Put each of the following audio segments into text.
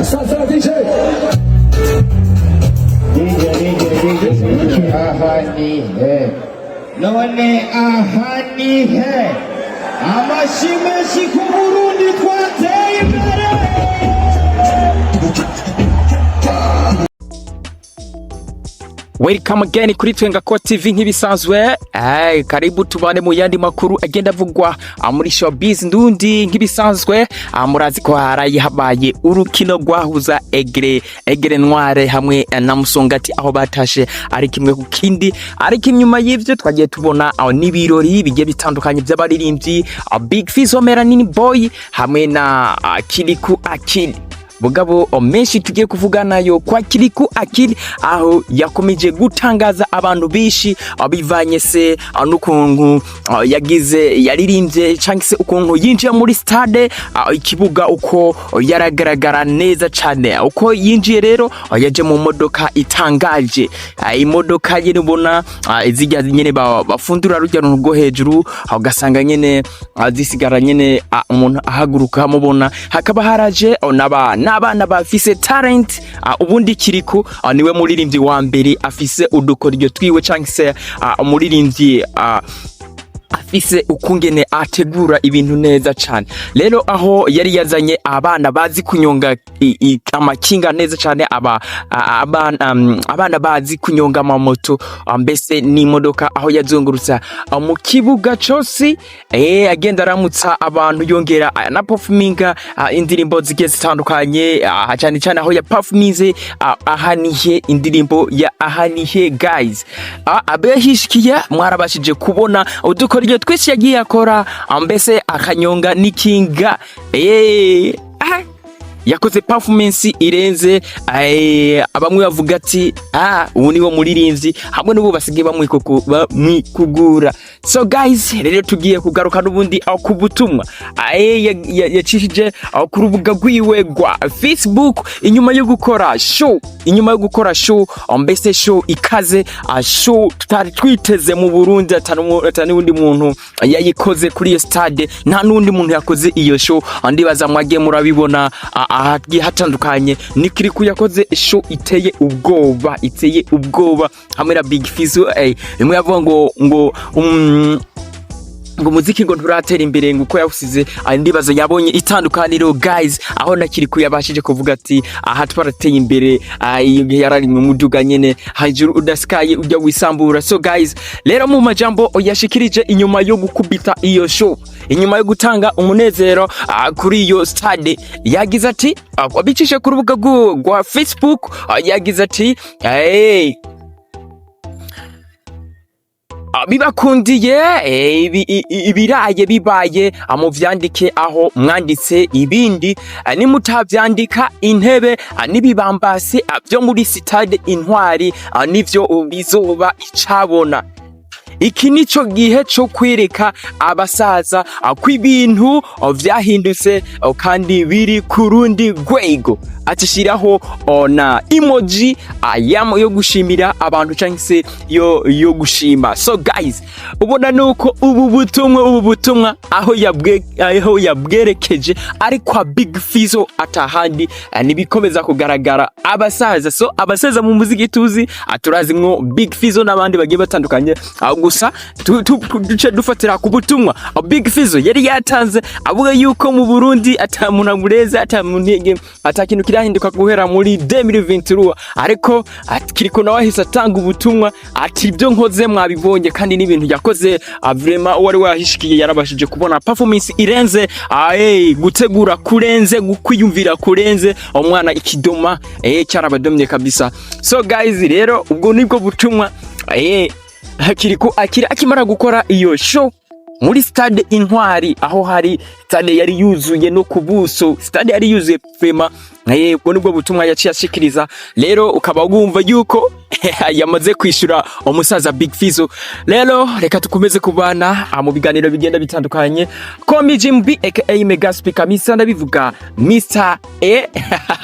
Asante DJ. Ahani he. None ahani he. Amashimeshi ku Burundi twateye imbere. Welcome again kuri TWENGAKO TV nk'ibisanzwe. Karibu tubane mu yandi makuru agenda avugwa muri showbiz ndundi nk'ibisanzwe. Murazi ko haraye habaye urukino rwahuza Egre Noire hamwe na Musongati aho batashe ari kimwe ku kindi, ariko inyuma y'ivyo twagiye tubona n'ibirori bigiye bitandukanye by'abaririmbyi Big Fizzo Melanini Boy hamwe na KIRIKOU Akili. Mugabo menshi tugiye kuvugana yo kwa KIRIKOU Akili aho yakomeje gutangaza abantu bishi abivanye se n'ukuntu yagize yaririmbye cyangwa se ukuntu yinjiye muri stade ikibuga uko yaragaragara neza cyane uko yinjiye. Rero yaje mu modoka itangaje, imodoka nyene ubona zijya nyene bafundura rujya rwo hejuru ugasanga nyene zisigara nyene umuntu ahaguruka mubona hakaba haraje n'abana bafise talent. Ubundi KIRIKOU niwe muririmbyi wa mbere afise udukoryo twiwe cyangwa se umuririmbyi afise ukungene ategura ibintu neza cyane. Rero aho yari yazanye abana bazi kunyonga amakinga neza cyane, abana bazi kunyonga amamoto, mbese n'imodoka aho yazungurutsa mu kibuga cyose agenda aramutsa abantu yongera na performinga indirimbo zigiye zitandukanye cyane cyane aho ya performize ahanihe indirimbo ya ahanihe guys. Abehishikiye mwarabashije kubona udukoryo twese yagiye akora, mbese akanyonga n'ikinga yakoze performance irenze. Abamwe bavuga ati ubu niwo muririmbyi hamwe n'ubu basigaye bamwikugura. So guys, rero tugiye kugaruka n'ubundi ku butumwa yacishije ku rubuga rwiwe rwa Facebook inyuma yo gukora show, mbese show ikaze, show tutari twiteze mu Burundi, atani wundi muntu yayikoze kuri iyo stade, nta nundi muntu yakoze iyo show. Ndibaza mwagiye murabibona ahagiye hatandukanye. Ni KIRIKOU yakoze show iteye ubwoba hamwe na Big Fizzo. Rimwe yavuga ngo muziki ngo nturatera imbere nguko yawusize. Ndibaza yabonye itandukaniro guys, aho na KIRIKOU yabashije kuvuga ati aha twarateye imbere yarari mu muduga nyene hajuru udasikaye ujya wisambura. So guys, rero mu majambo yashikirije inyuma yo gukubita iyo show, inyuma yo gutanga umunezero kuri iyo stade, yagize ati abicishe ku rubuga rwa Facebook, yagize ati bibakundiye ibiraye bibaye muvyandike aho mwanditse ibindi, nimutavyandika intebe n'ibibambasi byo muri stade Intwari nivyo bizoba icabona. Iki nico gihe cyo kwereka abasaza kw'ibintu vyahindutse kandi biri ku rundi rwego. Atishiraho na emoji yo gushimira abantu cyangwa se yo gushima. So guys, ubona nuko ubu butumwa aho yabwerekeje ari kwa Big Fizzo atahandi nibikomeza kugaragara abasaza. So abasaza mu muziki tuzi aturazimwo Big Fizzo n'abandi bagiye batandukanye, gusa duce dufatira ku butumwa Big Fizzo yari yatanze avuga yuko mu Burundi atamuntu amureza, atamuntu atakintu kirahinduka guhera muri 2023, ariko KIRIKOU nawe ahise atanga ubutumwa ati ibyo nkoze mwabibonye kandi n'ibintu yakoze vraiment wari wahishikiye. Yarabashije kubona performance irenze, gutegura kurenze, gukwiyumvira kurenze, umwana ikidoma cyarabadomye kabisa. So guys, rero ubwo nibwo butumwa KIRIKOU akimara gukora iyo show muri stade Intwari, aho hari stade yari yuzuye no kubuso, stade yari yuzuye vraiment. Ubwo nibwo butumwa yaciye ashikiriza. Rero ukaba wumva yuko yamaze kwishura umusaza Big Fizzo. Rero reka tukomeze kubana mu biganiro bigenda bitandukanye. Komi Jimbi aka Mega Speaker, misanda bivuga Mr.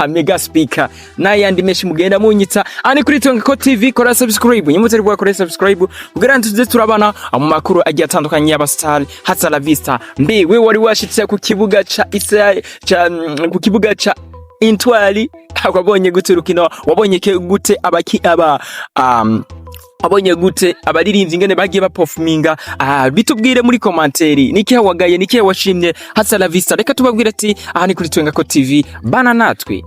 Mega Speaker, n'ayandi menshi mugenda munyitsa ani kuri TWENGAKO TV. Kora subscribe, nyumutse rwa kora subscribe kugira ngo tuze turabana mu makuru agiye atandukanye y'abastar. Hasta la vista. Mbe we wari washitse ku kibuga ca intwari. Wabonye gute urukino? Wabonye gute abonye gute abaririmbyi ingene bagiye baperforminga? Bitubwire muri komanteri, nikihe wagaye, nikihe washimye. Hasta la vista. Reka tubabwire ati aha ni kuri TWENGAKO TV, bana natwe.